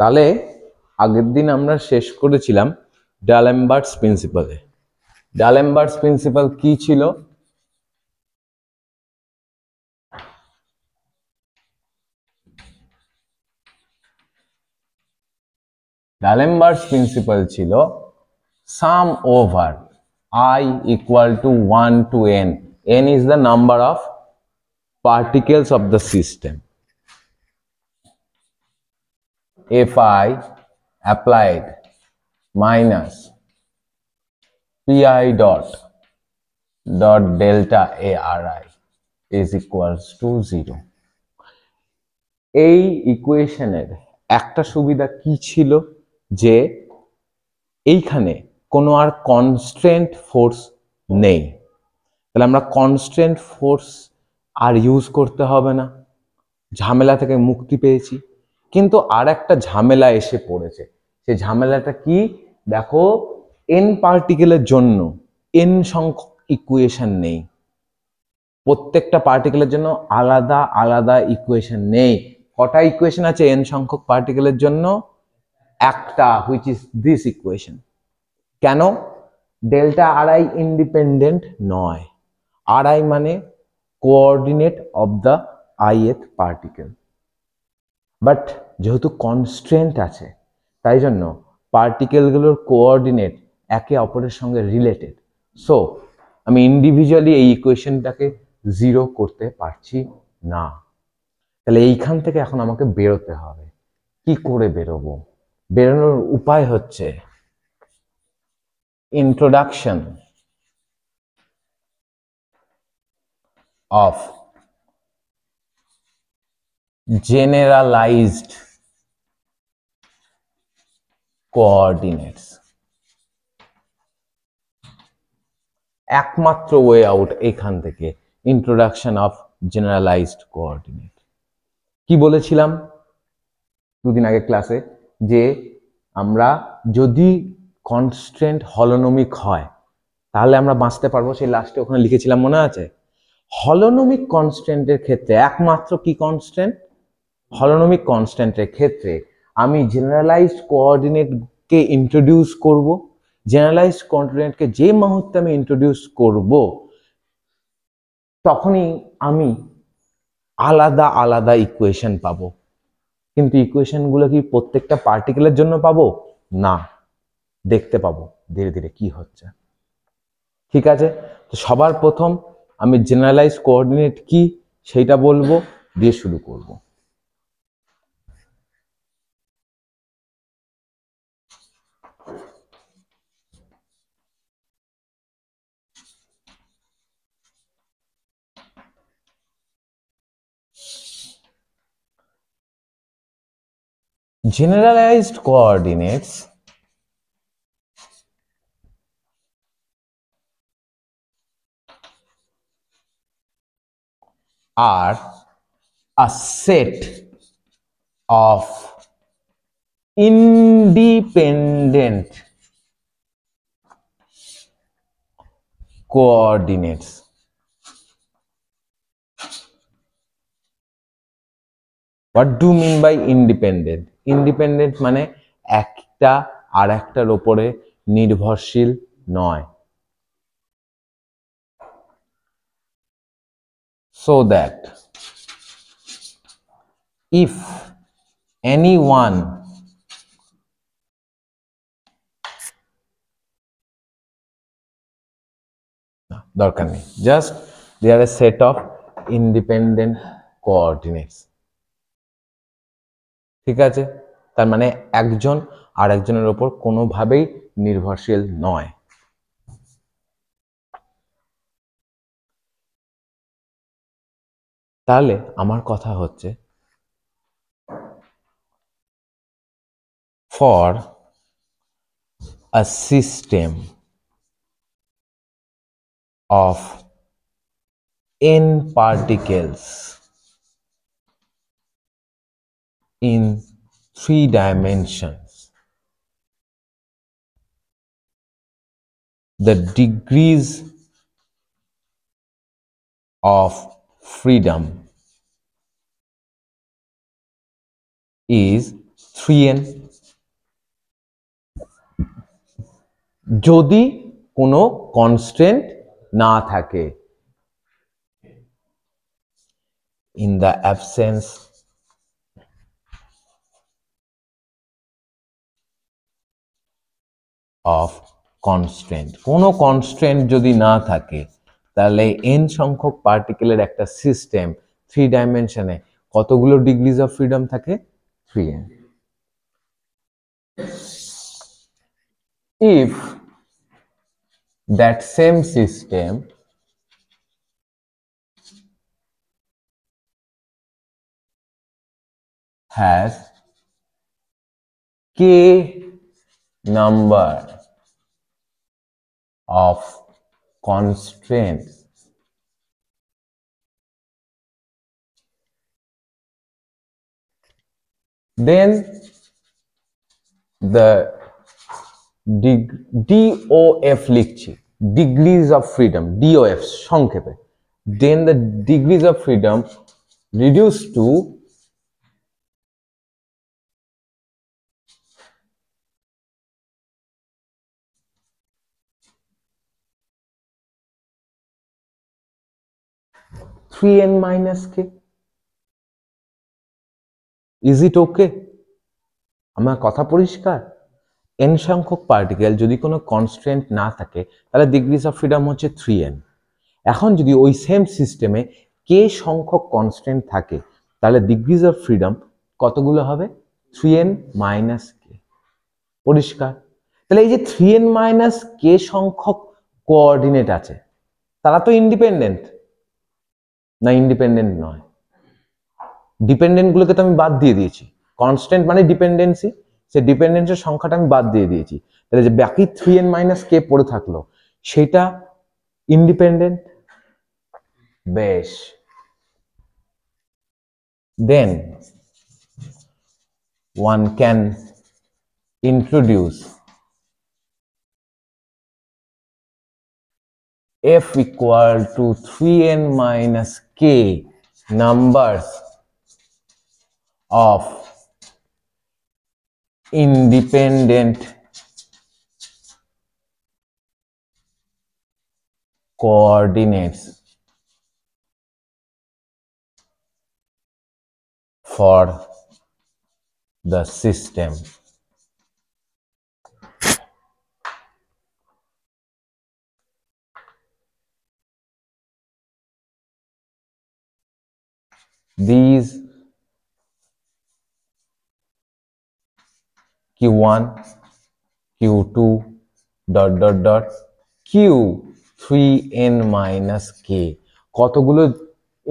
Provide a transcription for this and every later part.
তাহলে আগের দিন আমরা শেষ করেছিলাম ডালেমবার্টস প্রিন্সিপালে। ডালেমবার্টস প্রিন্সিপাল কি ছিল? ডালেমবার্টস প্রিন্সিপাল ছিল sum over I equal to 1 to n. N is the number of particles of the system. Fi applied minus pi dot delta ari is equals to 0. এই ইকুয়েশনের একটা সুবিধা কি ছিল, যে এইখানে কোনো আর কনস্ট্যান্ট ফোর্স নেই। তাহলে আমরা কনস্ট্যান্ট ফোর্স আর ইউজ করতে হবে না, ঝামেলা থেকে মুক্তি পেয়েছি। কিন্তু আর একটা ঝামেলা এসে পড়েছে। সেই ঝামেলাটা কি দেখো, এন পার্টিকেলের জন্য এন সংখ্যক ইকুয়েশন নেই। প্রত্যেকটা পার্টিকেলের জন্য আলাদা আলাদা ইকুয়েশন নেই। কটা ইকুয়েশন আছে এন সংখ্যক পার্টিকেলের জন্য? একটা, হুইচ ইজ দিস ইকুয়েশন। কেন? ডেল্টা আর আই ইন্ডিপেন্ডেন্ট নয়। আর আই মানে coordinate of the ith particle. But যেহেতু কনস্ট্রেন্ট আছে, তাই জন্য পার্টিকেলগুলোর কোঅর্ডিনেট একে অপরের সঙ্গে রিলেটেড। সো আমি ইন্ডিভিজুয়ালি এই ইকুয়েশনটাকে জিরো করতে পারছি না। তাহলে এইখান থেকে এখন আমাকে বেরোতে হবে। কি করে বেরোবো? বেরোনোর উপায় হচ্ছে introduction of generalized coordinates. একমাত্র ওয়ে আউট এখান থেকে ইন্ট্রোডাকশন অফ জেনারেলাইজড কোঅর্ডিনেট। কি বলেছিলাম দুদিন আগে ক্লাসে, যে আমরা যদি কনস্ট্যান্ট হলোনমিক হয় তাহলে আমরা বাঁচতে পারবো। সেই লাস্টে ওখানে লিখেছিলাম, মনে আছে? হলোনমিক কনস্ট্যান্টের ক্ষেত্রে একমাত্র কি কনস্ট্যান্ট? হলোনমিক কনস্ট্যান্টের ক্ষেত্রে আমি জেনারেলাইজড কোঅর্ডিনেটকে ইন্ট্রোডিউস করব। জেনারেলাইজড কোঅর্ডিনেটকে যে মুহূর্তে আমি ইন্ট্রোডিউস করব, তখনই আমি আলাদা আলাদা ইকুয়েশন পাবো। কিন্তু ইকুয়েশনগুলো কি প্রত্যেকটা পার্টিকেলের জন্য পাবো? না, দেখতে পাবো ধীরে ধীরে কি হচ্ছে। ঠিক আছে, তো সবার প্রথম আমি জেনারেলাইজড কোঅর্ডিনেট কি সেইটা বলবো, দিয়ে শুরু করব। Generalized coordinates are a set of independent coordinates. What do you mean by independent? Independent মানে একটা আর একটার উপরে নির্ভরশীল নয়। So that if anyone দরকার নেই, just they are a set of independent coordinates. ঠিক আছে, তার মানে একজন আর একজনের উপর কোনোভাবেই নির্ভরশীল নয়। তাহলে আমার কথা হচ্ছে, for a system of n particles in 3 dimensions, the degrees of freedom is 3n যদি কোনো কনস্ট্যান্ট না থাকে। in the absence of constraint, কোনো কনস্ট্যান্ট যদি না থাকে তাহলে n সংখ্যক পার্টিকেলের একটা সিস্টেম 3 ডাইমেনশনে কতগুলো ডিগ্রিজ অফ ফ্রিডম থাকে? 3n. if that same system has k number of constraints, then the DOF লিখছি, degrees of freedom, DOF সংক্ষেপে, then the degrees of freedom reduced to (3n minus k). Is it okay? আমার কথা পরিষ্কার? n সংখ্যক particle যদি কোনো constant না থাকে তাহলে ডিগ্রিজ অফ ফ্রিডম হচ্ছে 3n। এখন যদি ওই সেম সিস্টেমে k সংখ্যক কনস্ট্যান্ট থাকে তাহলে ডিগ্রিজ অফ ফ্রিডম কতগুলো হবে? 3n minus k। পরিষ্কার? তাহলে এই যে 3n minus k সংখ্যক কোঅর্ডিনেট আছে তারা তো ইন্ডিপেন্ডেন্ট না? ইন্ডিপেন্ডেন্ট নয়। ডিপেন্ডেন্ট গুলোকে তো আমি বাদ দিয়ে দিয়েছি, কনস্ট্যান্ট মানে ডিপেন্ডেন্সি, সেই ডিপেন্ডেন্সের সংখ্যাটা আমি বাদ দিয়ে দিয়েছি, তাহলে যে বাকি 3n minus k পড়ে থাকলো সেটা ইন্ডিপেন্ডেন্ট। বেশ, then one can introduce f equal to 3n minus k numbers of independent coordinates for the system. These q1, q2 dot dot dot q3n minus k কতগুলো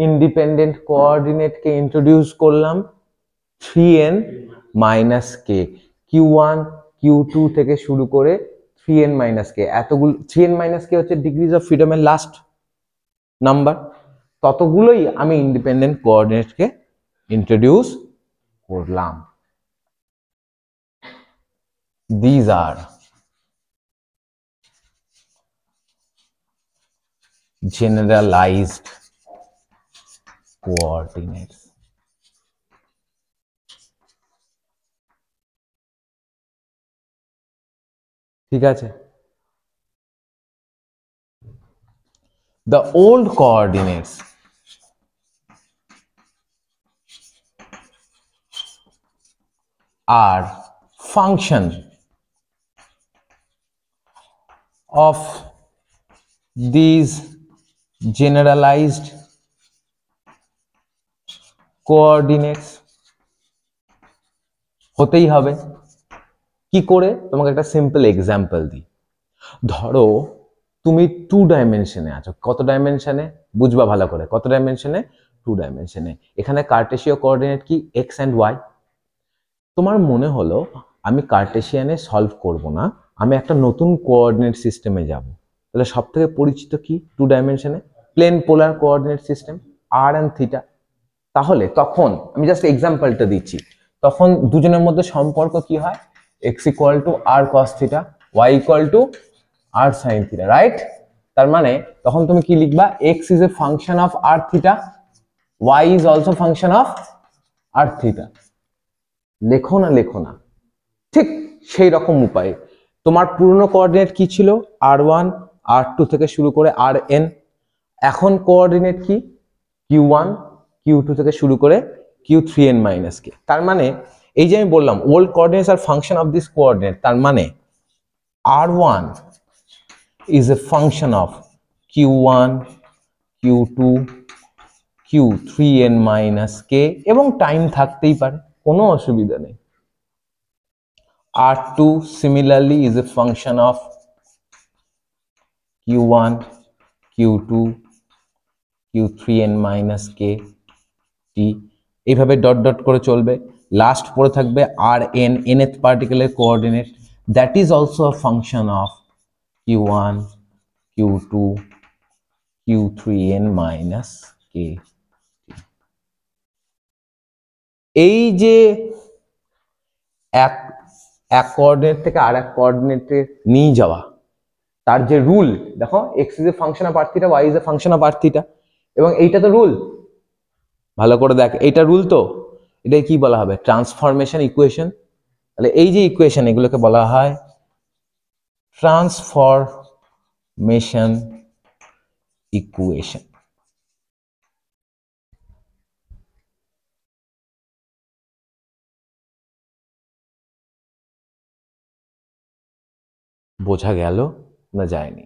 ইন্ডিপেন্ডেন্ট কোঅর্ডিনেটকে ইন্ট্রোডিউস করলাম? 3n minus k, q1 q2 থেকে শুরু করে 3n minus k, এতগুলো 3n minus k হচ্ছে degrees of ফ্রিডমের last number, ততগুলোই আমি independent কোঅর্ডিনেটকে introduce করলাম। These are generalized coordinates. ঠিক আছে? The old coordinates are function of these generalized coordinates হতেই হবে। কি করে? তোমাকে একটা সিম্পল এক্সাম্পল দিই। ধরো তুমি 2 ডাইমেনশনে আছো। কত ডাইমেনশনে? বুঝবা ভালো করে। কত ডাইমেনশনে? 2 ডাইমেনশনে। এখানে কার্টেসীয় কোঅর্ডিনেট কি? x and y। তোমার মনে হলো আমি কার্টেসিয়ানে সলভ করব না, আমি একটা নতুন কোঅর্ডিনেট সিস্টেমে যাব। তাহলে সবথেকে পরিচিত কি 2 ডাইমেনশনে? Plane polar coordinate system r and θ। তাহলে তখন আমি জাস্ট এক্সাম্পলটা দিচ্ছি, তখন দুজনের মধ্যে সম্পর্ক কি হয়? x equal to r cos θ, y equal to r sin θ, right? তার মানে তখন তুমি কি লিখবা? x is a function of r θ, y is also function of r θ। লেখো না ঠিক সেই রকম উপায়ে তোমার পুরনো কোঅর্ডিনেট কি ছিল r1 r2 থেকে শুরু করে rn, এখন কোঅর্ডিনেট কি q1 q2 থেকে শুরু করে q3n - k। তার মানে এই যে আমি বললাম ওল্ড কোঅর্ডিনেটস আর ফাংশন অফ দিস কোঅর্ডিনেট, তার মানে r1 is a function of q1 q2 q3n - k এবং টাইম থাকতেই পারে, কোনো অসুবিধা নেই। R2 similarly is a function of q1 q2 q3n - k t, এইভাবে ডট ডট করে চলবে। লাস্ট পড়ে থাকবে rn, nth particular coordinate, that is also a function of q1 q2 q3n - k। এই যে এক কোঅর্ডিনেট থেকে আর এক কোঅর্ডিনেটে নিয়ে যাওয়া, তার যে রুল দেখো, x is a function of r theta, y is a function of r theta, এবং এইটা তো রুল, ভালো করে দেখ এইটা রুল, তো এটাই কি বলা হবে ট্রান্সফরমেশন ইকুয়েশন। তাহলে এই যে ইকুয়েশন এগুলোকে বলা হয় ট্রান্সফরমেশন ইকুয়েশন। বোঝা গেল না যায়নি?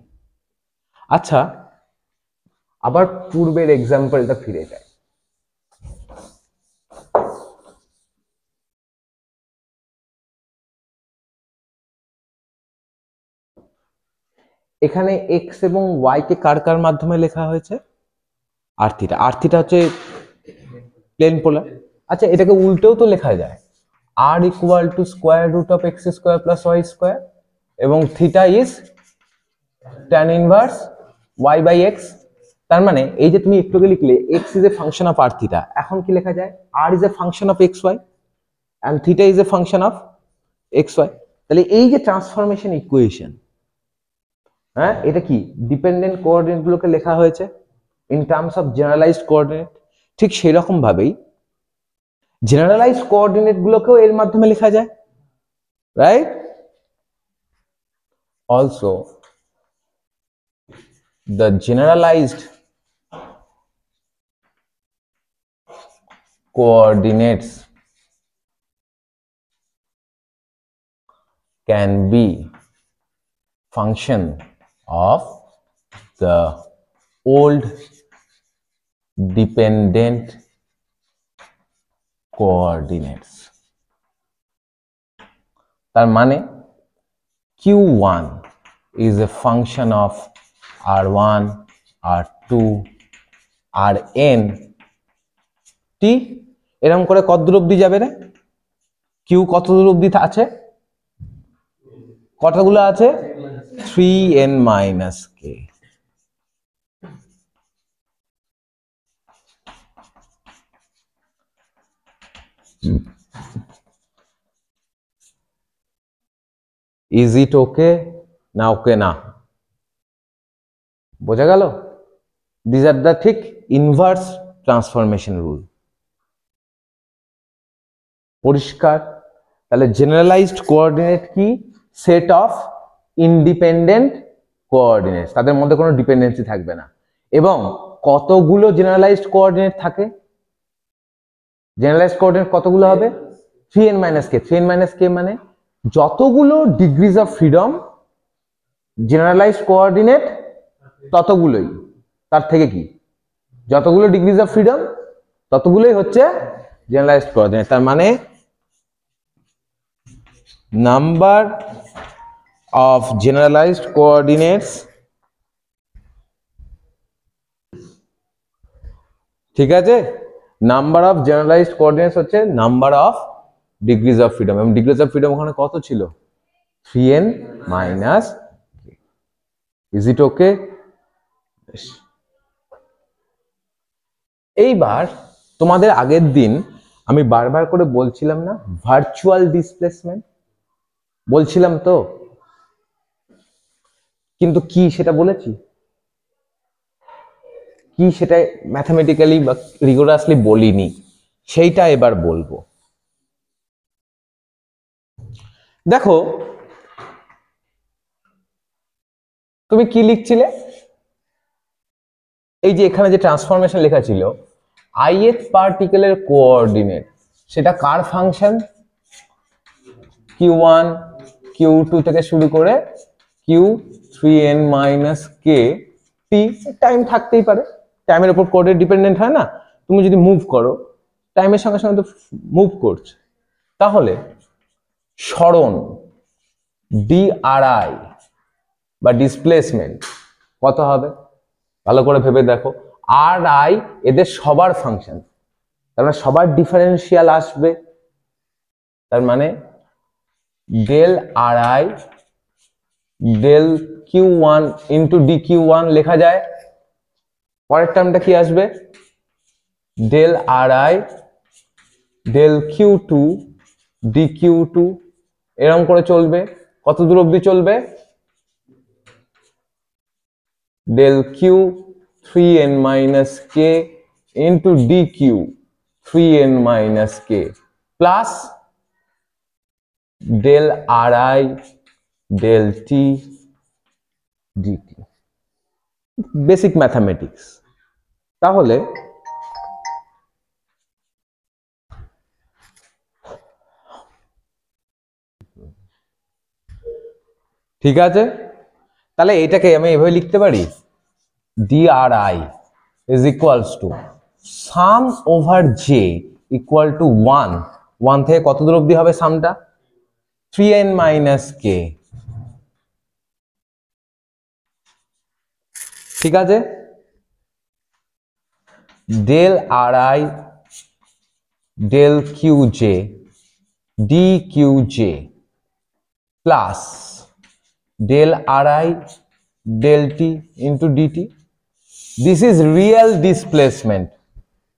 আচ্ছা, আবার পূর্বের এক্সাম্পলটা ফিরে যায়। এখানে এক্স এবং ওয়াই কে কার কার মাধ্যমে লেখা হয়েছে আর থিটা, আর থিটা হচ্ছে প্লেন পোলার। আচ্ছা, এটাকে উল্টেও তো লেখা যায়, r equal to square root of x square plus y square, এবং theta is tan inverse y by x. তার মানে এই যে তুমি একটু আগে লিখলে x is a function of r theta, এখন কি লেখা যায় r is a function of x y and theta is a function of x Y. তাহলে এই যে ট্রান্সফরমেশন ইকুয়েশন, হ্যাঁ, এটা কি ডিপেন্ডেন্ট কোঅর্ডিনেট গুলোকে লেখা হয়েছে in terms of generalised coordinate, ঠিক সেই রকম ভাবেই জেনারেলাইজড কোঅর্ডিনেট গুলোকেও এর মাধ্যমে লেখা যায়, right? Also the generalized coordinates can be function of the old dependent coordinates। তার মানে q1 is a function of r1 r2 rn t, এরকম করে কত দূর অবধি যাবে রে? কিউ কত দূর অবধি আছে? কতগুলো আছে? 3n - k। ইজ ইট ওকে না ওকে না? বোঝা গেল? দিস আর দ্য ঠিক ইনভার্স ট্রান্সফরমেশন রুল। পরিষ্কার? তাহলে জেনারেলাইজড কোঅর্ডিনেট কি? সেট অফ ইন্ডিপেন্ডেন্ট কোঅর্ডিনেটস, তাদের মধ্যে কোনো ডিপেন্ডেন্সি থাকবে না। এবং কতগুলো জেনারেলাইজড কোঅর্ডিনেট থাকে? জেনারেলাইজড কোঅর্ডিনেট কতগুলো হবে? 3n - k। 3n - k মানে যতগুলো degrees of freedom generalised coordinate ততগুলোই, তার থেকে কি যতগুলো ডিগ্রিজ অফ ফ্রিডম ততগুলোই হচ্ছে জেনারেলাইজড কোঅর্ডিনেট। তার মানে নাম্বার অফ জেনারেলাইজড কোঅর্ডিনেটস, ঠিক আছে, নাম্বার অফ জেনারেলাইজড কোঅর্ডিনেটস হচ্ছে number of degrees of freedom, এবং ডিগ্রিজ অফ ফ্রিডম ওখানে কত ছিল? 3n - k। ইজ ইট ওকে? এইবার তোমাদের আগের দিন আমি বারবার করে বলছিলাম না ভার্চুয়াল ডিসপ্লেসমেন্ট, বলছিলাম তো, কিন্তু কি সেটা বলেছি? কি সেটা ম্যাথমেটিক্যালি বা রিগোরাসলি বলিনি, সেইটা এবার বলবো। দেখো তুমি কি লিখছিলে, এই যে এখানে যে ট্রান্সফরমেশন লেখা ছিল ith পার্টিকেলের কোঅর্ডিনেট, সেটা কার ফাংশন, q1 q2 থেকে শুরু করে q3n - k t, টাইম থাকতেই পারে, টাইমের উপর কোঅর্ডিনেট ডিপেন্ডেন্ট হয় না, তুমি যদি মুভ করো টাইমের সঙ্গে সঙ্গে তো মুভ করছে, তাহলে সরণ dri বা ডিসপ্লেসমেন্ট কত হবে, ভালো করে ভেবে দেখো, আর আই এদের সবার ফাংশন, তার মানে সবার ডিফারেন্সিয়াল আসবে, তার মানে del r i del q one into d q one লেখা যায়, পরের টার্মটা কি আসবে, del r i del q two d q two, এরকম করে চলবে, কত দূর অব্দি চলবে, del q 3n - k into dq 3n - k plus del ri del t dt, basic mathematics. তাহলে ঠিক আছে, তাহলে এটাকে আমি এভাবে লিখতে পারি, DRI is equals to sum over j equal to 1, 1 থেকে কত দূর অবধি হবে সামটা, 3n - k, ঠিক আছে, del RI del QJ dQJ plus del RI del T into dt. This is real displacement.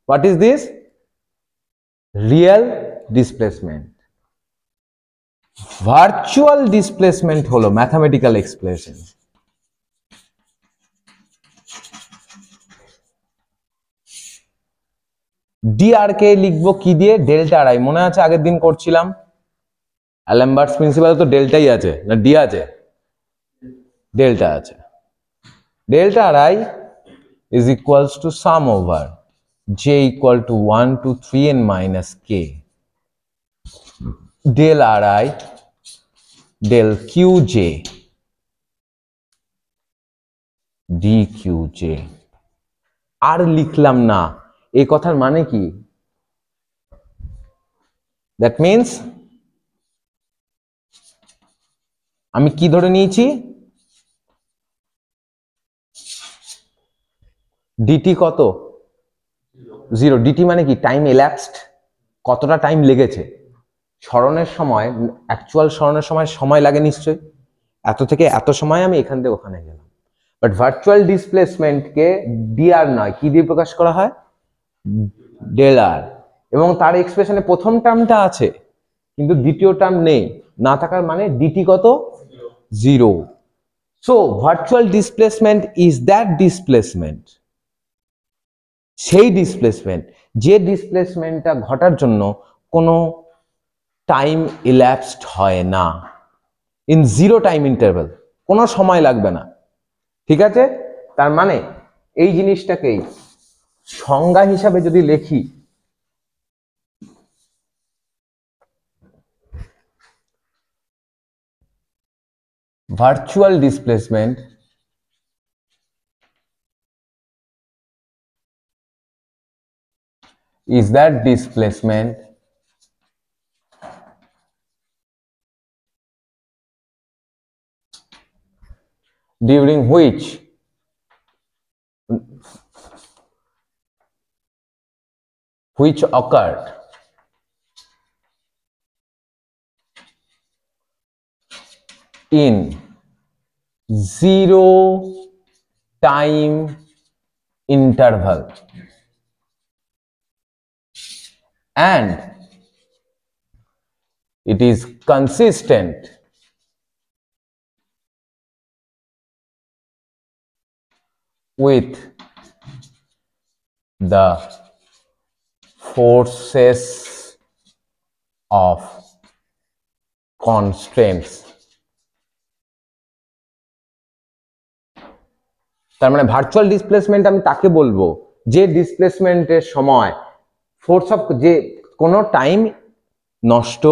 What is this? Real displacement. Virtual displacement holo mathematical expression. dr কে লিখবো কি দিয়ে, ডেল্টা আই, মনে আছে আগের দিন করছিলাম, অ্যালেমবার্টস প্রিন্সিপাল তো ডেল্টাই আছে না ডি আছে, ডেল্টা আছে, delta I is equals to sum over j equal to 1 to 3n - k del ri del qj dqj। আর লিখলাম না, এই কথার মানে কি, দ্যাট মিন্স আমি কি ধরে নিয়েছি, ডিটি কত, 0, ডিটি মানে কি, টাইম এল্যাপসড, কতটা টাইম লেগেছে সরণের সময়, অ্যাকচুয়াল সরণের সময় সময় লাগে নিশ্চয়ই, এত থেকে এত সময় আমি এখান থেকে ওখানে গেলাম, বাট ভার্চুয়াল ডিসপ্লেসমেন্টকে ডিআর নয় কি দিয়ে প্রকাশ করা হয়, ডেল আর, এবং তার এক্সপ্রেশনে প্রথম টার্মটা আছে কিন্তু দ্বিতীয় টার্ম নেই, না থাকার মানে ডিটি কত, 0। So virtual displacement is that displacement, সেই ডিসপ্লেসমেন্ট যে ডিসপ্লেসমেন্টটা ঘটার জন্য কোনো টাইম ইল্যাপসড হয় না, ইন জিরো টাইম ইন্টারভ্যাল, কোনো সময় লাগবে না, ঠিক আছে, তার মানে এই জিনিসটাকেই সংজ্ঞা হিসাবে যদি লিখি, virtual displacement is that displacement during which occurred in zero time interval and it is consistent with the forces of constraints. তার মানে ভার্চুয়াল ডিসপ্লেসমেন্ট আমি তাকে বলবো যে ডিসপ্লেসমেন্টের সময় ফোর্স অফ যে কোনো টাইম নষ্ট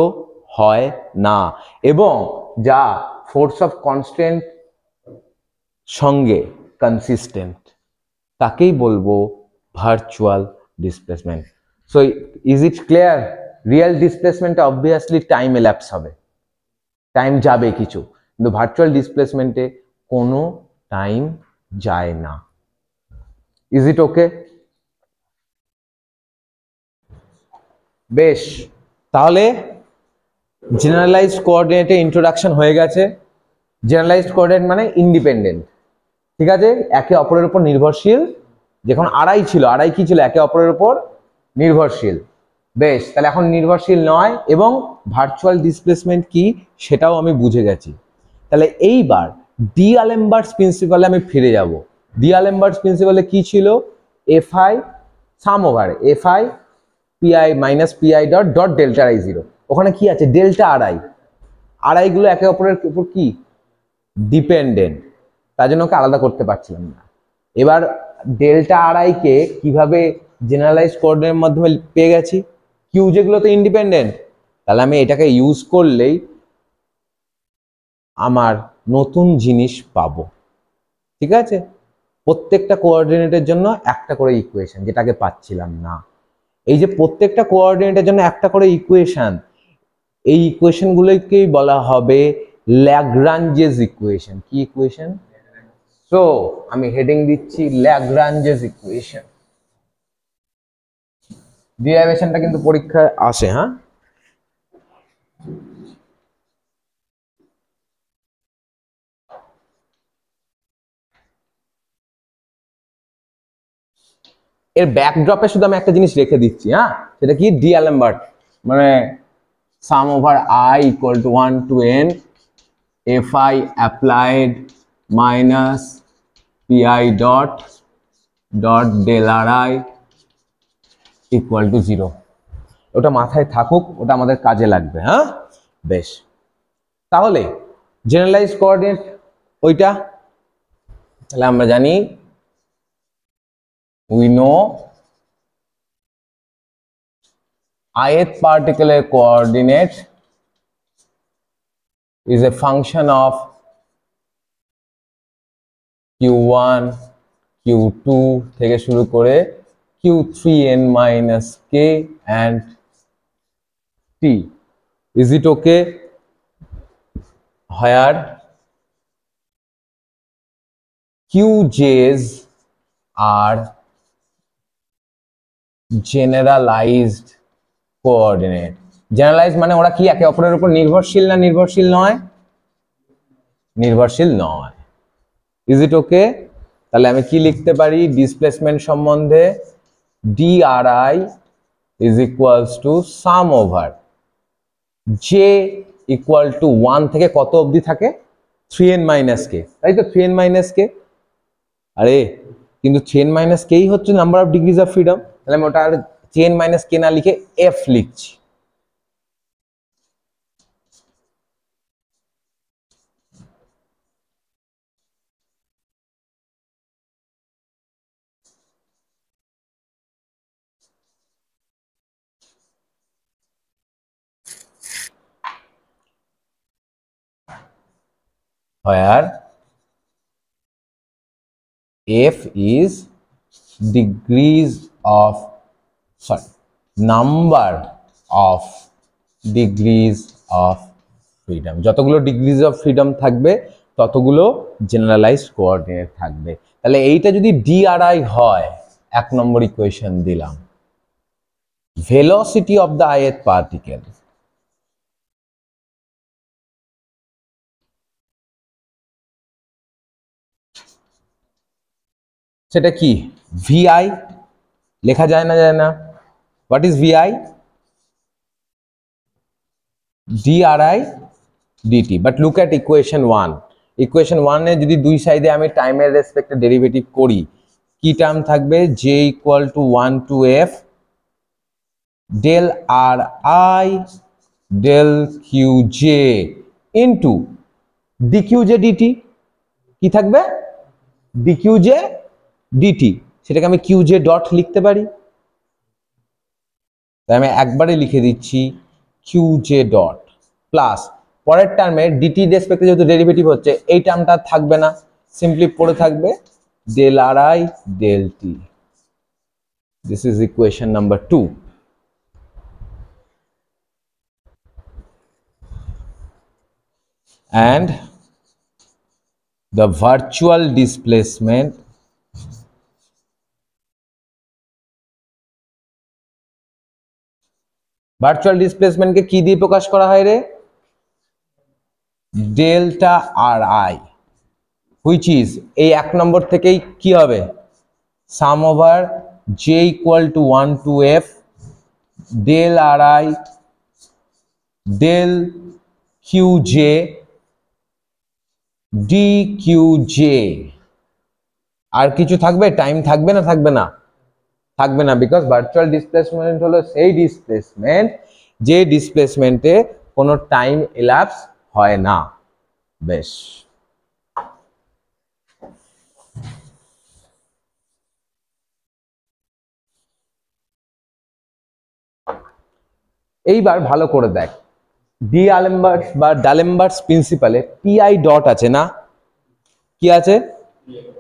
হয় না এবং যা ফোর্স অফ কনস্ট্যান্ট সঙ্গে কনসিস্টেন্ট, তাকেই বলবো virtual displacement. So is it clear? Real ডিসপ্লেসমেন্টে অবভিয়াসলি টাইম এল্যাপস হবে, টাইম যাবে কিছু, কিন্তু ভার্চুয়াল ডিসপ্লেসমেন্টে কোনো টাইম যায় না। ইজ ইট ওকে? বেশ, তাহলে জেনারেলাইজড কোঅর্ডিনেটে ইন্ট্রোডাকশন হয়ে গেছে। জেনারেলাইজড কোঅর্ডিনেট মানে ইন্ডিপেন্ডেন্ট, ঠিক আছে, একে অপরের উপর নির্ভরশীল। যখন আড়াই ছিল, আড়াই কি ছিল? একে অপরের উপর নির্ভরশীল। বেশ, তাহলে এখন নির্ভরশীল নয় এবং ভার্চুয়াল ডিসপ্লেসমেন্ট কি সেটাও আমি বুঝে গেছি। তাহলে এইবার ডিআলেমবার্টস প্রিন্সিপালে আমি ফিরে যাব। ডিআলেমবার্টস প্রিন্সিপালে কি ছিল? FI some over FI PI minus p i dot dot delta I zero. ওখানে কি আছে? ডেল্টা আড়াই, আড়াইগুলো একে অপরের উপর কি ডিপেন্ডেন্ট, তার জন্য ওকে আলাদা করতে পারছিলাম না। এবার ডেল্টা আড়াইকে কিভাবে জেনারেলাইজ কোঅর্ডিনেটের মাধ্যমে পেয়ে গেছি? কিউ যেগুলো তো ইন্ডিপেন্ডেন্ট, তাহলে আমি এটাকে ইউজ করলেই আমার নতুন জিনিস পাবো, ঠিক আছে। প্রত্যেকটা কোঅর্ডিনেটের জন্য একটা করে ইকুয়েশন, যেটাকে পাচ্ছিলাম না। এই যে প্রত্যেকটা কোঅর্ডিনেটের জন্য একটা করে ইকুয়েশন, এই ইকুয়েশনগুলোকেই বলা হবে ল্যাগ্রাঞ্জেস ইকুয়েশন। কি ইকুয়েশন? সো আমি হেডিং দিচ্ছি ল্যাগ্রাঞ্জেস ইকুয়েশন। ডেরিভেশনটা কিন্তু পরীক্ষায় আসে, হ্যাঁ। এর ব্যাকড্রপে শুধু আমি একটা জিনিস রেখে দিচ্ছি, হ্যাঁ, সেটা কি? ডিআলেমবার্ট মানে sum over i equal to 1 to n fi applied minus pi dot dot del r i equal to 0। ওটা মাথায় থাকুক, ওটা আমাদের কাজে লাগবে, হ্যাঁ। বেশ, তাহলে জেনারেলাইজ কোঅর্ডিনেট ওইটা, তাহলে আমরা জানি we know ith particular coordinate is a function of q1 q2 থেকে শুরু করে q3n minus k and t. Is it okay? Where qj's are generalized coordinate. Generalize মানে ওরা কি একে অপরের উপর নির্ভরশীল না নির্ভরশীল নয়? নির্ভরশীল নয়। Is it okay? তাহলে আমি কি লিখতে পারি ডিসপ্লেসমেন্ট সম্বন্ধে? D r i is equals to sum over j equal to 1 থেকে কত অবধি থাকে? 3n মাইনাস কে, তাই তো? 3n মাইনাস কে, আরে কিন্তু 3n মাইনাস কেই হচ্ছে number of degrees of freedom. তাহলে আমি ওটা আর 3n মাইনাস কে না লিখে এফ লিখছি। where f is degrees of number of degrees of freedom। যতগুলো ডিগ্রিজ অফ ফ্রিডম থাকবে ততগুলো জেনারেলাইজড কোঅর্ডিনেট থাকবে। তাহলে এইটা যদি ডি আর আই হয়, 1 নম্বর ইকুয়েশন দিলাম, velocity of the ith particle সেটা কি? ভিআই লেখা যায় না? যায় না। What is v i? dri dt। But look at equation 1। Equation 1 এ যদি দুই সাইডে আমি টাইমের রেসপেক্টে ডেরিভেটিভ করি, কি টার্ম থাকবে? j equal to 1 to f del r i del q j into d q j d t. কি থাকবে? ডি কিউ জে ডিটি, সেটাকে আমি কিউ জে ডট লিখতে পারি। তাই আমি একবারে লিখে দিচ্ছি কিউ জে ডট প্লাস পরের টার্মে ডিটি রেসপেক্টে যেহেতু ডেরিভেটিভ হচ্ছে এই টার্মটা থাকবে না, সিম্পলি পড়ে থাকবে del r i del t. This is equation number 2। and the virtual displacement কে কি দিয়ে প্রকাশ করা হয় রে? Delta r i, which is এই 1 নম্বর থেকেই কি হবে? Sum over j equal to 1 to f del r i del q j d q j. আর কিছু থাকবে? টাইম থাকবে না? থাকবে না, থাকবে না, বিকজ ভার্চুয়াল ডিসপ্লেসমেন্ট হলো সেই ডিসপ্লেসমেন্ট যে ডিসপ্লেসমেন্টে কোনো টাইম এলাপস হয় না। বেশ, এইবার ভালো করে দেখ, ডি আলেম্বার্টস বা ডালেম্বার্টস প্রিন্সিপালে পিআই ডট আছে না? কি আছে?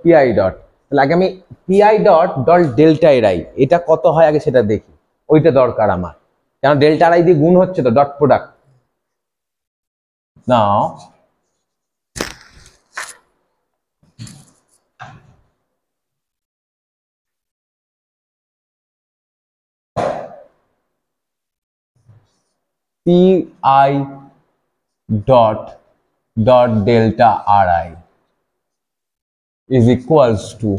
P i dot. তাহলে আগে আমি p i dot dot delta r i এটা কত হয় আগে সেটা দেখি, ওইটা দরকার আমার, কারণ ডেল্টা আর আই দিয়ে গুণ হচ্ছে তো, dot product. Now PI dot delta RI is equals to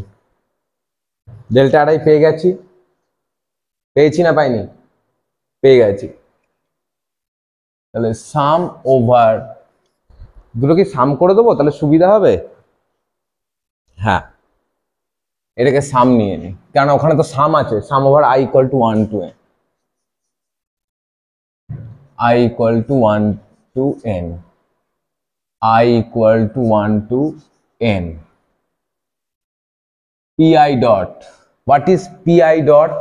delta RI পেয়ে গেছি, পেয়েছি না পাইনি? পেয়ে গেছি। তাহলে সাম ওভার, দুটো কি সাম করে দেবো তাহলে সুবিধা হবে? হ্যাঁ, এটাকে সাম নিয়ে নি, কারণ ওখানে তো সাম আছে। Sum over i equal to 1 to n, I equal to 1 to n, I equal to 1 to n. PI dot, what is PI dot?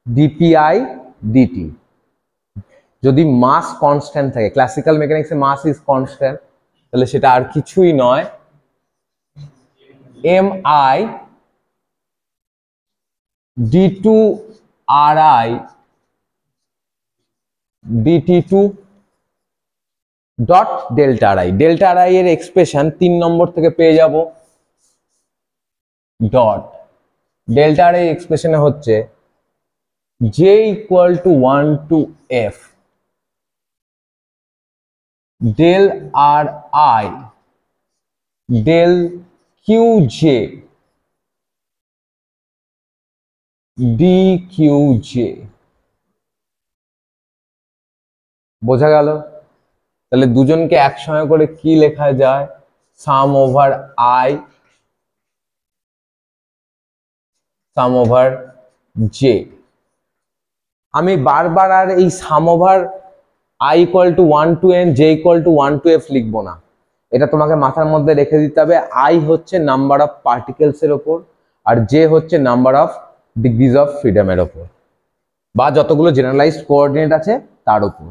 dpi dt। যদি মাস কনস্ট্যান্ট থাকে, ক্লাসিক্যাল মেকানিক্সে মাস ইজ কনস্ট্যান্ট, তাহলে সেটা আর কিছুই নয় mi d2 ri dt2 dot delta r i. Delta r i এর expression 3 নম্বর থেকে পেয়ে যাব, ডট ডেল্টা আর আই এক্সপ্রেশনে হচ্ছে j equal to 1 to f del r i del q j d q j. বোঝা গেল? তাহলে দুজনকে একসঙ্গে করে কি লেখা যায়? Sum over i sum over J. আমি বারবার আর এই sum over i equal to 1 to n j equal to 1 to f লিখবো না, এটা তোমাকে মাথার মধ্যে রেখে দিতে হবে। আই হচ্ছে নাম্বার অফ পার্টিকেলস এর ওপর, আর জে হচ্ছে নাম্বার অফ ডিগ্রিজ অফ ফ্রিডমের ওপর, বা যতগুলো জেনারেলাইজড কোঅর্ডিনেট আছে তার উপর।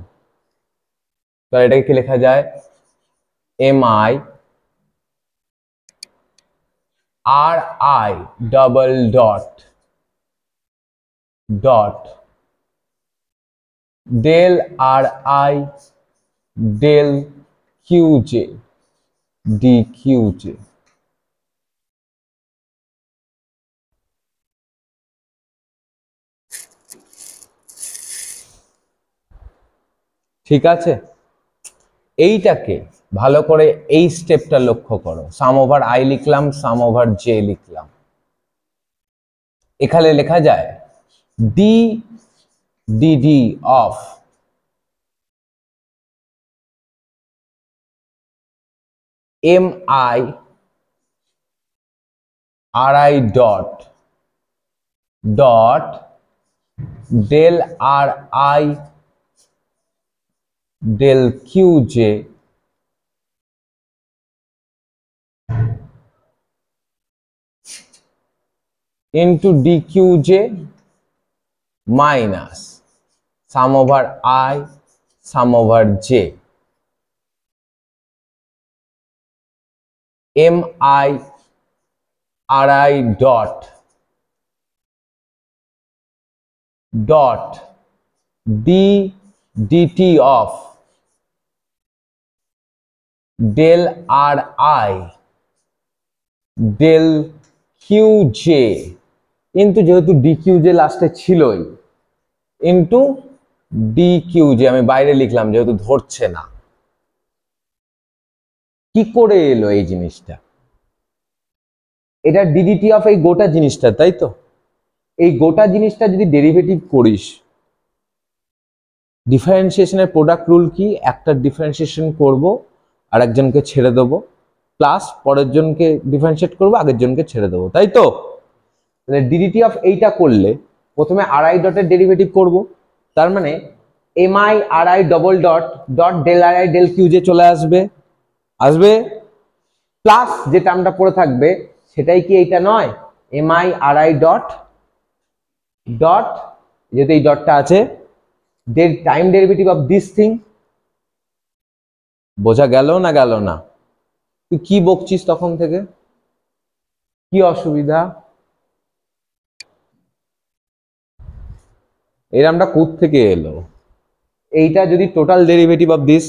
তাহলে এটাকে কি লেখা যায়? M i r i double dot dot del r i del q j d q j. ঠিক আছে, এইটাকে ভালো করে এই স্টেপটা লক্ষ্য করো। সাম ওভার আই লিখলাম, সাম ওভার জে লিখলাম, এখানে লেখা যায় d d d of m i r i dot dot del ri del qj into dqj minus sum over I sum over j mi ri dot d dt of del ri del qj কিন্তু যেহেতু dqj লাস্টে ছিলই into dqj আমি বাইরে লিখলাম যেহেতু ধরছে না। কি করে এলো এই জিনিসটা? এটা ddt অফ এই গোটা জিনিসটা, তাই তো? এই গোটা জিনিসটা যদি ডেরিভেটিভ করিস, ডিফারেন্সিয়েশনের প্রোডাক্ট রুল কি? একটা ডিফারেন্সিয়েশন করব আর একজনকে ছেড়ে দেবো, প্লাস পরের জনকে ডিফারেন্সিয়েট করবো, আগের জনকে ছেড়ে দেবো, তাই তো? তাহলে ডিডিটি অফ এইটা করলে প্রথমে আরআই ডটের ডেরিভেটিভ করব, তার মানে m i r i double dot dot del r i del q j চলে আসবে প্লাস যে টার্মটা পড়ে থাকবে সেটাই কি এইটা নয়? এমআই আরআই ডট ডট যেহেতু এই ডটটা আছে time derivative of this thing. বোঝা গেল না গেল না? তুই কি বকছিস তখন থেকে? কি অসুবিধা? এই নামটা কোথা থেকে এলো? এইটা যদি টোটাল ডেরিভেটিভ অফ দিস,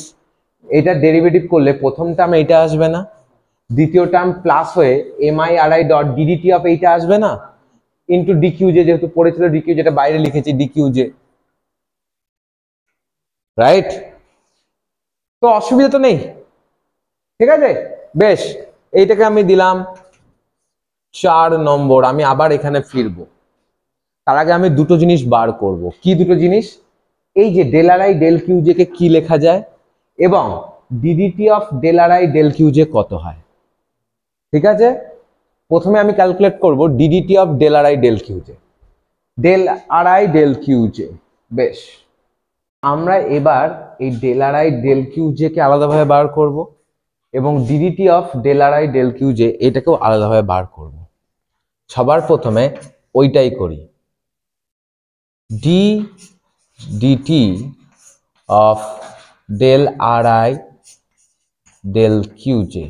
এটা ডেরিভেটিভ করলে প্রথম টার্ম এইটা আসবে না, দ্বিতীয় টার্ম প্লাস হয়ে MI RI dot d d t of এইটা আসবে না, ইনটু ডিকিউজে যেহেতু পড়েছিল ডিকিউ, যেটা বাইরে লিখেছি ডিকিউজে, রাইট? তো অসুবিধা তো নেই, ঠিক আছে? বেশ, এইটাকে আমি দিলাম 4 নম্বর। আমি আবার এখানে ফিরবো, তার আগে আমি দুটো জিনিস বার করব। কি দুটো জিনিস? এই যে ডেল আরআই ডেল কিউজে কে কি লেখা যায় এবং d d t of del r i del q j কত হয়, ঠিক আছে? প্রথমে আমি ক্যালকুলেট করব d d t of del r i del q j, del r i del q j. বেশ, আমরা এবার এই ডেল আরআই ডেল কিউজে কে আলাদাভাবে বার করব এবং d d t of del r i del q j এটাকেও আলাদাভাবে বার করব। সবার প্রথমে ওইটাই করি, d d t of del r i del কিউজে।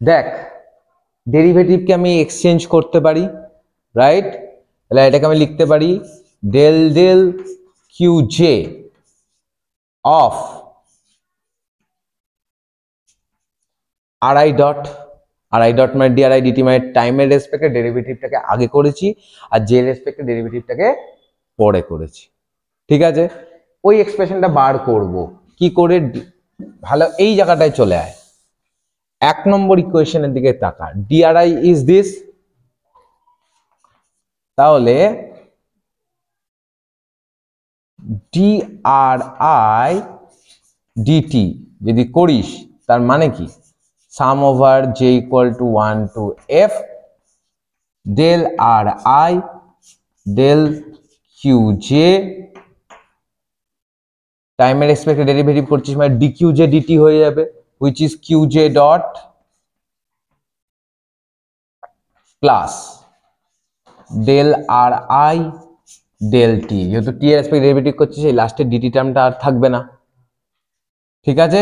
দেখ, ডেরিভেটিভকে আমি এক্সচেঞ্জ করতে পারি, রাইট? তাহলে এটাকে আমি লিখতে পারি del del q j of r i dot, r i dot মানে ডিআরআই ডিটি মানে টাইমের রেসপেক্টে ডেরিভেটিভটাকে আগে করেছি আর জে রেসপেক্টে ডেরিভেটিভটাকে পরে করেছি, ঠিক আছে? ওই এক্সপ্রেশনটা বার করব কি করে? ভালো, এই জায়গাটায় চলে আয়, 1 নম্বর ইকুয়েশনের দিকে তাকা। ডিআরআই ইজ দিস, তাহলে ডিআরআই ডিটি যদি করিস তার মানে কি? Sum over j equal to 1 to f del r i del q j, টাইমের রেসপেক্টে ডেরিভেটিভ করছিস মানে ডিকিউজে ডিটি হয়ে যাবে, which is q j dot plus del r i del t, যেহেতু টি এর রেসপেক্টে ডেরিভেটিভ করছিস এই লাস্টের ডিটি টার্মটা আর থাকবে না, ঠিক আছে?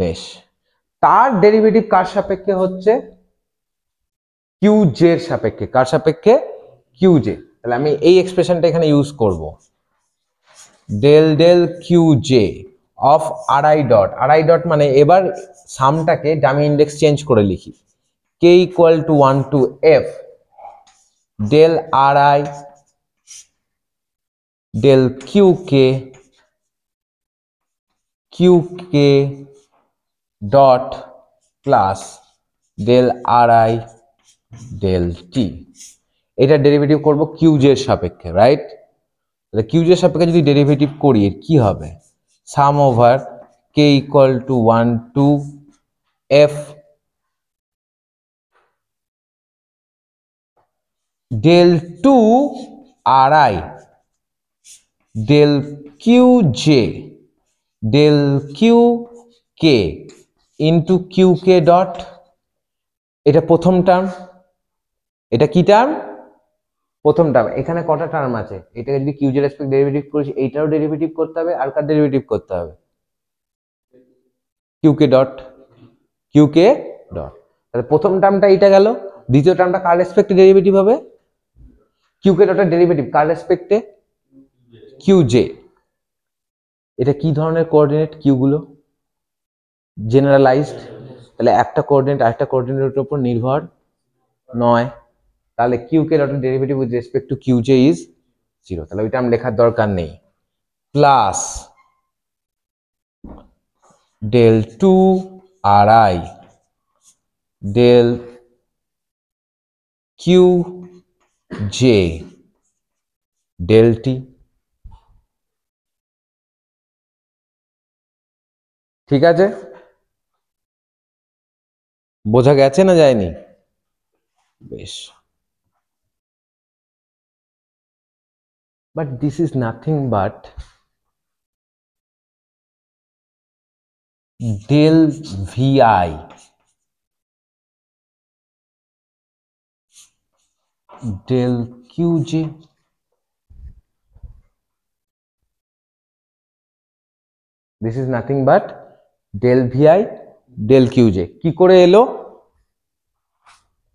বেশ, তার ডেরিভেটিভ কার সাপেক্ষে হচ্ছে? কিউজে এর সাপেক্ষে। কার সাপেক্ষে? কিউজে। তাহলে আমি এই এক্সপ্রেশনটা এখানে ইউজ করব, del del q j of r i dot, r i dot মানে এবার সামটাকে ডামি ইন্ডেক্স চেঞ্জ করে লিখি, k equal to 1 to f del r i del q k q k dot plus del r i del t. এটা ডেরিভেটিভ করব কিউজে এর সাপেক্ষে, রাইট? তাহলে কিউজে এর সাপেক্ষে যদি ডেরিভেটিভ করি এর কি হবে? Sum over k equal to 1 to f del 2 ri del qj del qk into qk dot, এটা প্রথম টার্ম, এটা কি টার্ম? প্রথম টার্ম। এখানে কটা টার্ম আছে? এটাকে যদি কিউজে রেসপেক্ট ডেরিভেটিভ করেছি, এইটারও ডেরিভেটিভ করতে হবে, আর কার ডেরিভেটিভ করতে হবে? কিউকে ডট, কিউকে ডট। তাহলে প্রথম টার্মটা এইটা গেল, দ্বিতীয় টার্মটা কার রেসপেক্টে ডেরিভেটিভ হবে? কিউকে ডটের ডেরিভেটিভ কার রেসপেক্টে? কিউজে। এটা কি ধরনের কোঅর্ডিনেট কিউ গুলো? জেনারেলাইজড। তাহলে একটা কোঅর্ডিনেট আরেকটা কোঅর্ডিনেটের উপর নির্ভর নয়। তাহলে কিউকে ডটের derivative with respect to q j is 0। তাহলে ওইটা আমি লেখার দরকার নেই। Plus del 2 ri del qj del t। ঠিক আছে, বোঝা গেছে না যায়নি? বেশ। But this is nothing but del vi del qj। This is nothing but del vi del qj। কি করে এলো?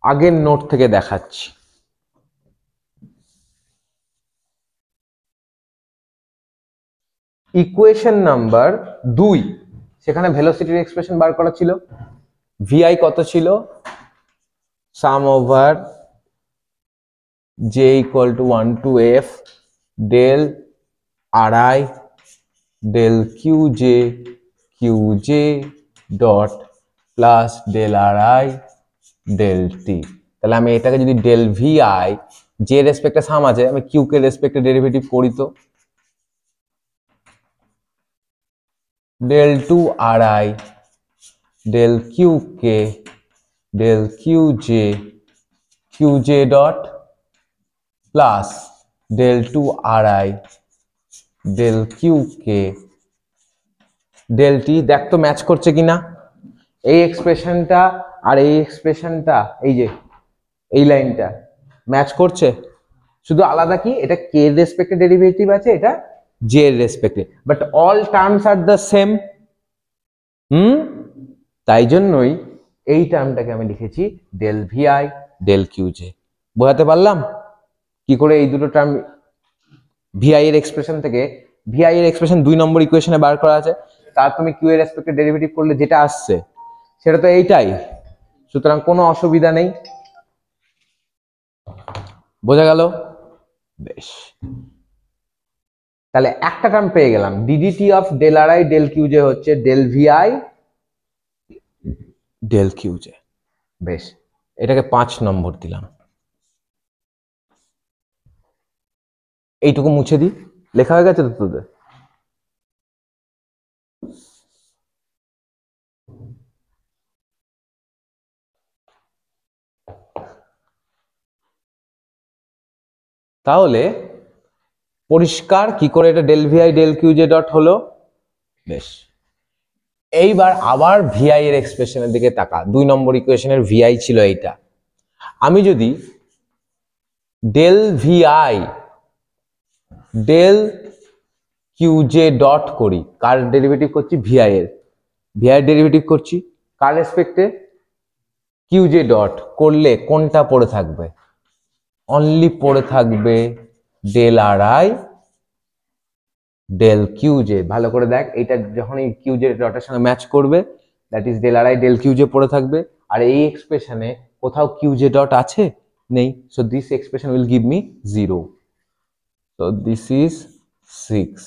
আগের নোট থেকে দেখাচ্ছি। ইকুয়েশন নাম্বার 2, সেখানে ভেলোসিটির এক্সপ্রেশন বার করা ছিল। ভিআই কত ছিল? Sum over j equal to 1 to f del ri del qj dot plus del ri del t। তাহলে আমি এটাকে যদি del vi, যে রেসপেক্টে সাম আছে, আমি কিউ কে রেসপেক্টে ডেরিভেটিভ করি তো del 2 ri del qk del qj dot plus del 2 ri del qk del t। দেখ তো ম্যাচ করছে কিনা এই এক্সপ্রেশনটা আর এই এক্সপ্রেশনটা, এই যে এই লাইনটা ম্যাচ করছে। শুধু আলাদা কি, এটা কে এর রেসপেক্টে ডেরিভেটিভ আছে, এটা জে এর রেসপেক্টে, but all terms are the same. তাই জন্যই এই টার্মটাকে আমি লিখেছি del vi del qj। বোঝাতে পারলাম কি করে এই দুটো টার্ম ভিআই এর এক্সপ্রেশন থেকে, ভিআই এর এক্সপ্রেশন 2 নম্বর ইকুয়েশনে বার করা আছে, তার তুমি কিউ এর রেসপেক্টে ডেরিভেটিভ করলে যেটা আসছে সেটা তো এইটাই। সুতরাং কোনো অসুবিধা নেই। বোঝা গেল? বেশ, তাহলে একটা টার্ম পেয়ে গেলাম, DDT of del ri del qj হচ্ছে del vi del qj। বেশ, এটাকে 5 নম্বর দিলাম। এইটুকু মুছে দিই, লেখা হয়ে গেছে তো তোদের? তাহলে পরিষ্কার কি করে এটা del vi del qj dot হলো। বেশ, এইবার আবার ভিআই এর এক্সপ্রেশনের দিকে তাকা। 2 নম্বর ইকুয়েশনের ভিআই ছিল এইটা। আমি যদি del vi del qj dot করি, কার ডেরিভেটিভ করছি? ভিআই এর। ভিআই ডেরিভেটিভ করছি কার রেসপেক্টে? qj ডট করলে কোনটা পড়ে থাকবে? অনলি পড়ে থাকবে del ri del qj। ভালো করে দেখ, এটা যখন এই qj ডটের সঙ্গে ম্যাচ করবে, that is del ri del qj পড়ে থাকবে। আর এই এক্সপ্রেশনে কোথাও qj ডট আছে? নেই। So this expression will give me 0। So this is 6।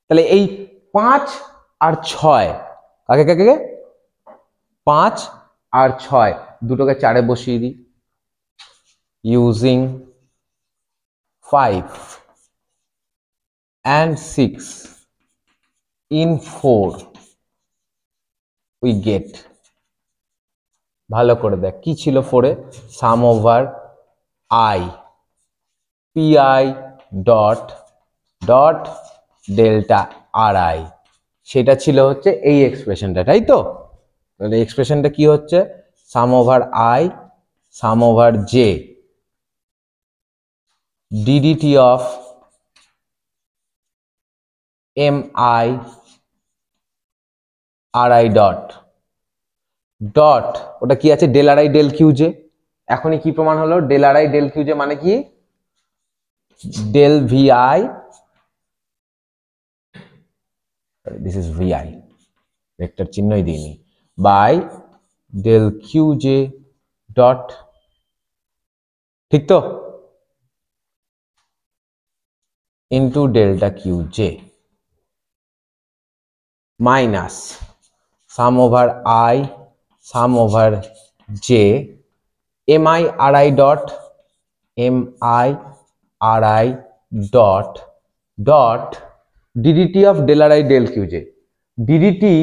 তাহলে এই 5 আর 6 কাকে কাকে? 5 আর 6 দুটোকে 4-এ বসিয়ে দিই। Using 5 and 6 in 4 we get, ভালো করে দেখ কি ছিল 4 এ, sum over I pi dot dot delta ri, সেটা ছিল হচ্ছে এই এক্সপ্রেশনটা, তাই তো? তাহলে এক্সপ্রেশনটা কি হচ্ছে, sum over I sum over j ddt of mi ri dot dot, ওটা কি আছে, del r i del q j. এখনই কি প্রমাণ হলো, del r i del q j মানে কি, del v i, this is v i, vector চিহ্নই দিইনি, by del q j dot, ঠিক তো, into delta q j minus sum over i sum over j m i r i dot dot dot d d t of del r i del q j, d d t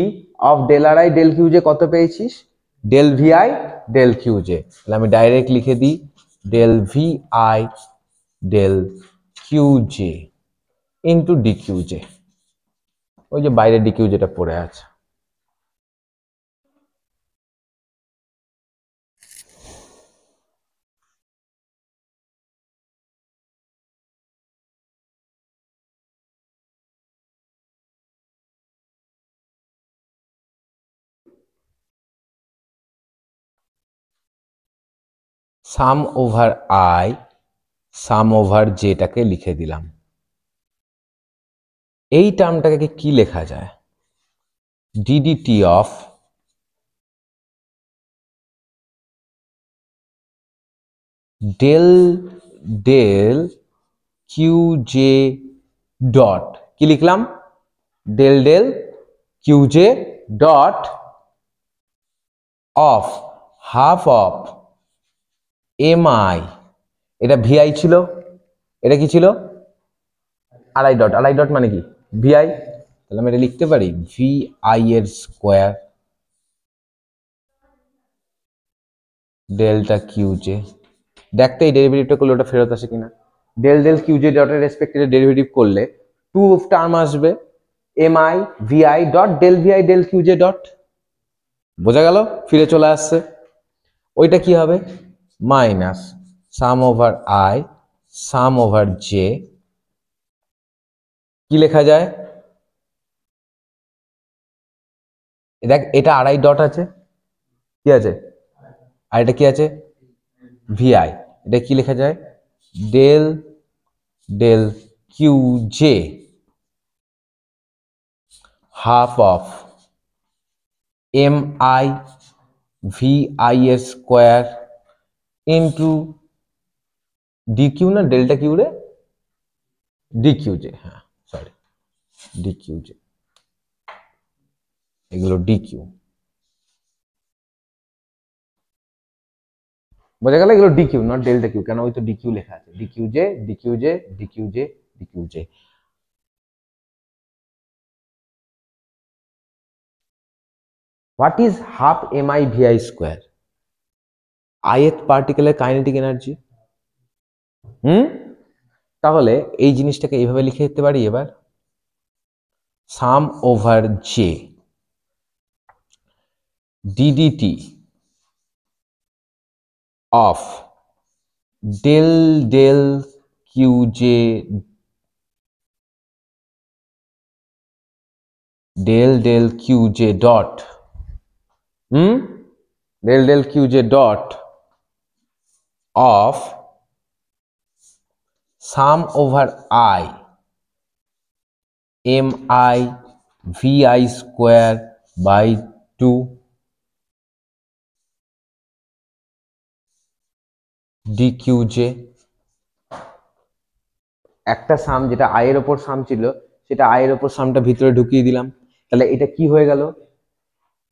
of del r i del q j কত পেয়েছিস, del v i del q j, তাহলে আমি direct লিখে দিই del v i del q j into d q j, ওই যে বাইরে d q যেটা পড়ে আছে। Sum over i sum over জেটাকে লিখে দিলাম, এই টার্মটাকে কি লেখা যায়, d d t of del del q j dot, কি লিখলাম, del del q j dot of half of m I, এটা ভিআই ছিল, এটা কি ছিল আড়াই ডট, আড়াই ডট মানে কি ভিআই, তাহলে আমি এটা লিখতে পারি ভি আই এর স্কোয়ার ডেল্টা কিউ জে, দেখতে এই ডেরিভেটিভটা করলে ওটা ফেরত আসে কিনা, ডেল ডেল কিউ জে ডটের রেসপেক্টে ডেরিভেটিভ করলে টু টার্ম আসবে, m i v i dot del v i del q j dot, বোঝা গেল, ফিরে চলে আসছে, ওইটা কি হবে minus sum over i sum over j, কি লেখা যায়, দেখ এটা আড়াই ডট আছে, কি আছে, আর এটা কি আছে ভিআই, এটা কি লেখা যায় del del q j half of m i v i এর স্কোয়ার ইন্টু ডি কিউ না ডেল্টা কিউ রে, ডি কিউ জে, হ্যাঁ সরি ডি কিউ জে, এগুলো ডি কিউ, বোঝা গেল, এগুলো d q not delta q, কেন ওই তো ডি কিউ লেখা আছে, d q j d q j d q j d q j. What is half m i v i square, ith পার্টিকেলের kinetic energy, তাহলে এই জিনিসটাকে এইভাবে লিখে দিতে পারি, এবার sum over j d d t of del del q j del del q j dot, del del q j dot of sum over i m i v i square by 2 d q j, একটা sum যেটা I এর ওপর সাম ছিল সেটা I এর ওপর সামটা ভিতরে ঢুকিয়ে দিলাম, তাহলে এটা কি হয়ে গেল,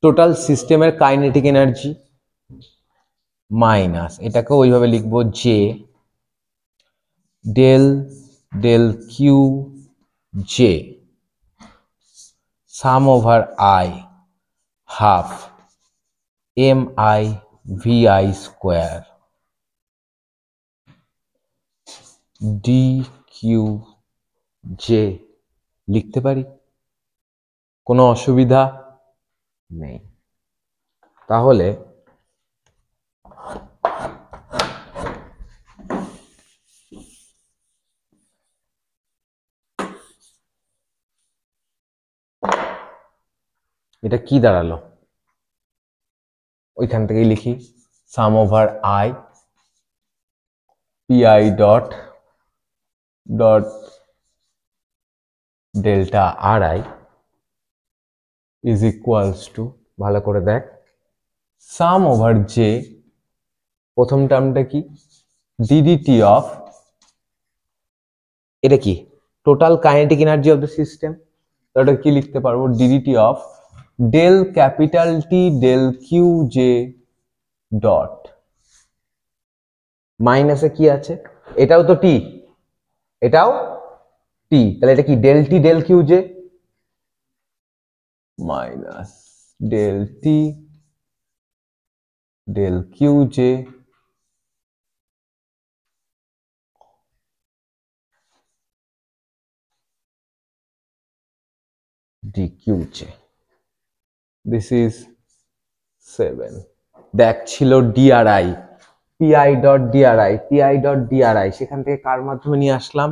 টোটাল সিস্টেমের কাইনেটিক এনার্জি মাইনাস, এটাকে ওইভাবে লিখবো j del del q j sum over i half MI/VI square DQJ লিখতে পারি, কোনো অসুবিধা নেই। তাহলে এটা কি দাঁড়ালো, ওইখান থেকেই লিখি, sum over i PI dot dot delta RI is equals to, ভালো করে দেখ, সাম ওভার জে, প্রথম টার্মটা কি, ডিডিটি অফ, এটা কি total kinetic energy of the system, ওটা কি লিখতে পারবো, d d t of del capital t del q j dot, মাইনাসে কি আছে, এটাও তো টি, এটাও টি, তাহলে এটা কি del t del q j minus del t del q j dqj, this is 7, দেখ ছিল d r i p i dot d r i, p i dot d r i, সেখান থেকে কার মাধ্যমে নিয়ে আসলাম,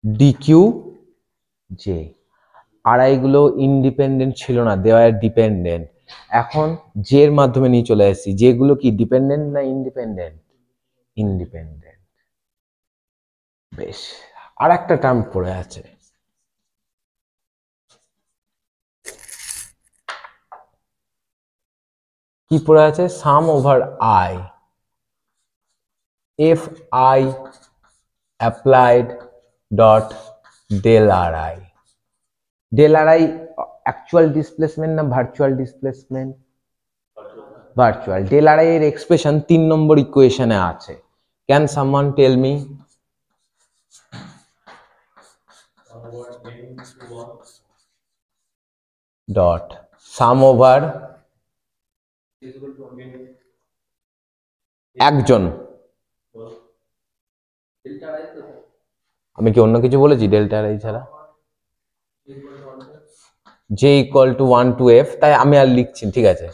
ডিকিউ জে, আরআই গুলো ইন্ডিপেন্ডেন্ট ছিল না, দেওয়া ডিপেন্ডেন্ট, এখন জে এর মাধ্যমে নিয়ে চলে আসছি, যেগুলো কি ডিপেন্ডেন্ট না ইন্ডিপেন্ডেন্ট, ইন্ডিপেন্ডেন্ট। বেশ, আর একটা টার্ম পড়ে আছে, কি পড়ে আছে, sum over i f i applied dot del r i, del r i actual displacement না virtual displacement, virtual, del r i এর এক্সপ্রেশন 3 নম্বর ইকুয়েশনে আছে, can someone tell me, dot sum over একজন, আমি কি অন্য কিছু বলেছি ডেল্টা আর আই ছাড়া, j equal to 1 to f, তাই আমি আর লিখছি, ঠিক আছে,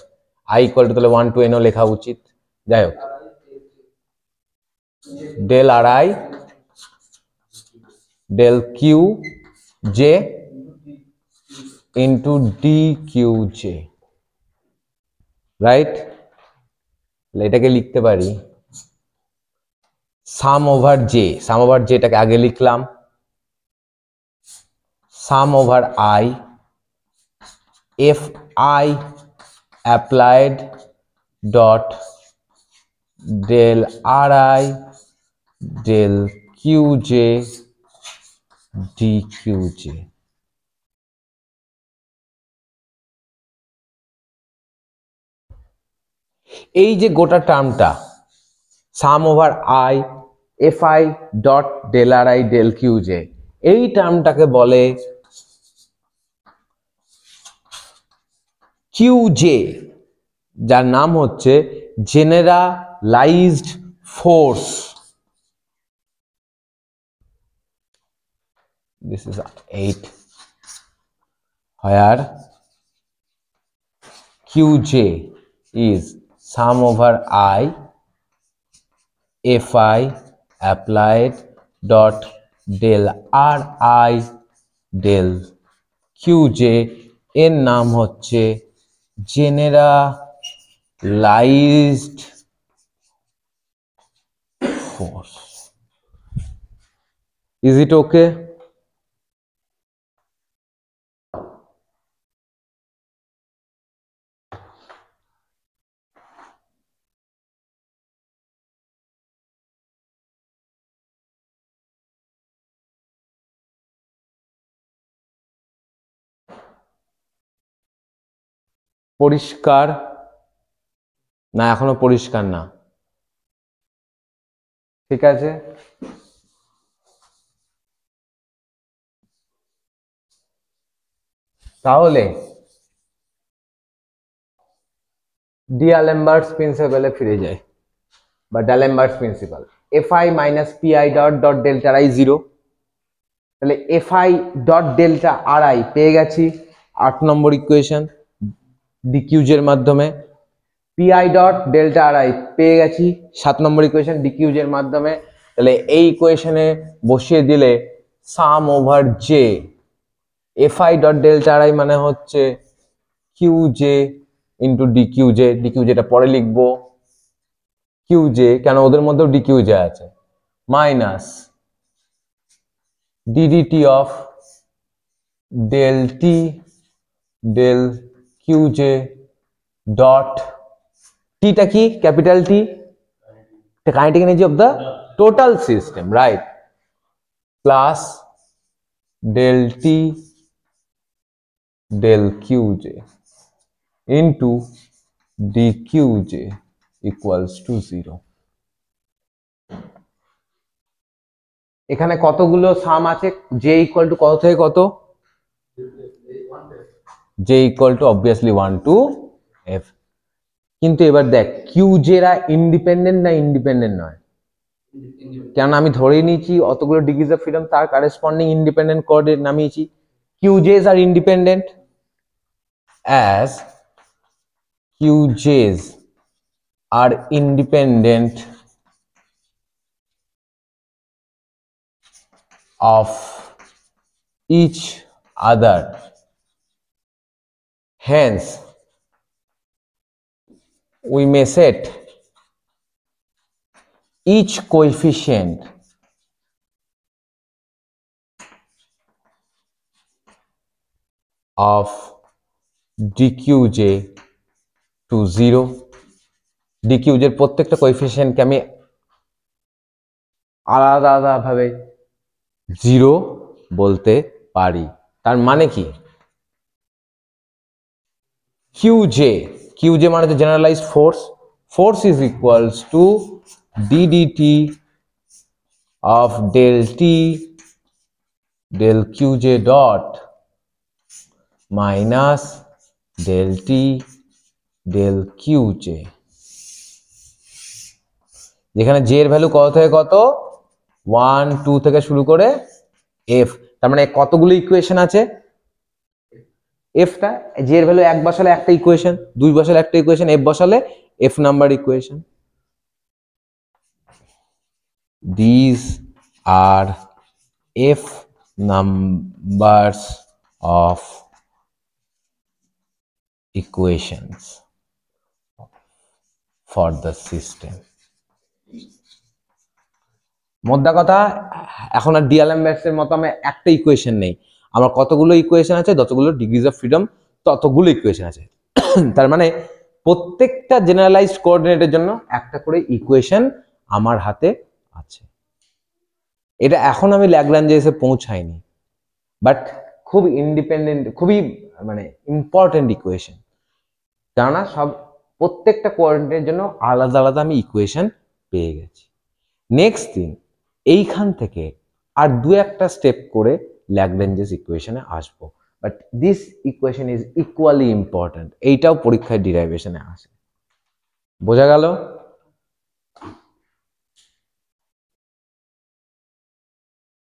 আই ইকুয়াল টু তাহলে 1 to n ও লেখা উচিত, যাই হোক, del r i del q j into d q j, right, এটাকে লিখতে পারি sum over j, sum over জেটাকে আগে লিখলাম, sum over i f i applied dot del r i del q j d q j, এই যে গোটা টার্মটা sum over i f i dot del r i del q j, এই টার্মটাকে বলে কিউ জে, যার নাম হচ্ছে generalised force, this is 8, where qj is sum over I fi applied dot del ri del qj, এর নাম হচ্ছে generalised force. Is it okay? পরিষ্কার না, এখনো পরিষ্কার না, ঠিক আছে, তাহলে ডিআলেমবার্টস প্রিন্সিপালে ফিরে যায় বা D'Alembert's principle. fi minus p i dot dot delta i 0, তাহলে fi dot delta r i পেয়ে গেছি 8 নম্বর ইকুয়েশন ডিকিউজ এর মাধ্যমে। P i dot delta r i পেয়ে গেছি 7 নম্বর ইকুয়েশন ডিকিউজ এর মাধ্যমে। তাহলে এই ইকুয়েশনে বসিয়ে দিলে sum over j fi dot delta r i মানে হচ্ছে q j into d q j, d q যেটা পরে লিখবো কিউ জে, কেন ওদের মধ্যেও ডিকিউ জে আছে, minus d d t of del t del q j dot টিটা কি capital t, kinetic energy of the total system, right, plus del t del q j into d q j equals to 0। এখানে কতগুলো সাম আছে, J equal two কত থেকে কত, j equal to obviously 1 to f. কিন্তু এবার দেখ কিউ জেরা ইন্ডিপেন্ডেন্ট না ইন্ডিপেন্ডেন্ট নয়, কেন আমি ধরেই নিয়েছি অতগুলো ডিগ্রিজ অফ ফ্রিডম তার কারেসপন্ডিং ইন্ডিপেন্ডেন্ট কোঅর্ডিনেট নামিয়েছি। Q j's are independent as q j's are independent of each other, hence we may set each coefficient of dqj to 0। dqj এর প্রত্যেকটা কোএফিসিয়েন্টকে আমি আলাদা আলাদা ভাবে 0 বলতে পারি। তার মানে কি, qj মানে হচ্ছে generalised force, force is equals two ddt of del t del qj dot minus del t del qj, যেখানে j এর ভ্যালু কত থেকে কত 1 2 থেকে শুরু করে f। তার মানে কতগুলো ইকুয়েশন আছে, এফটা জে এর ভ্যালু 1 বসালে একটা ইকুয়েশন, 2 বসালে একটা ইকুয়েশন, এফ বসালে f number equation. This are f numbers of equations for the system. মোদ্দা কথা, এখন আর ডিআলেমবার্টস এর মতো আমার একটা ইকুয়েশন নেই, আমার কতগুলো ইকুয়েশন আছে, যতগুলো ডিগ্রিজ অফ ফ্রিডম ততগুলো ইকুয়েশন আছে। তার মানে প্রত্যেকটা জেনারেলাইজড কোঅর্ডিনেটের জন্য একটা করে ইকুয়েশন আমার হাতে আছে। এটা এখন আমি ল্যাগ্রাঞ্জে এসে পৌঁছাইনি, বাট খুব ইন্ডিপেন্ডেন্ট, খুবই মানে ইম্পর্টেন্ট ইকুয়েশন, কেননা সব প্রত্যেকটা কোঅর্ডিনেটের জন্য আলাদা আলাদা আমি ইকুয়েশন পেয়ে গেছি। নেক্সট দিন এইখান থেকে আর দু একটা স্টেপ করে ল্যাগ্রাঞ্জেস ইকুয়েশনে আসবো, but this equation is equally important, এইটাও পরীক্ষায় ডিরাইভেশনে আসে। বোঝা গেল?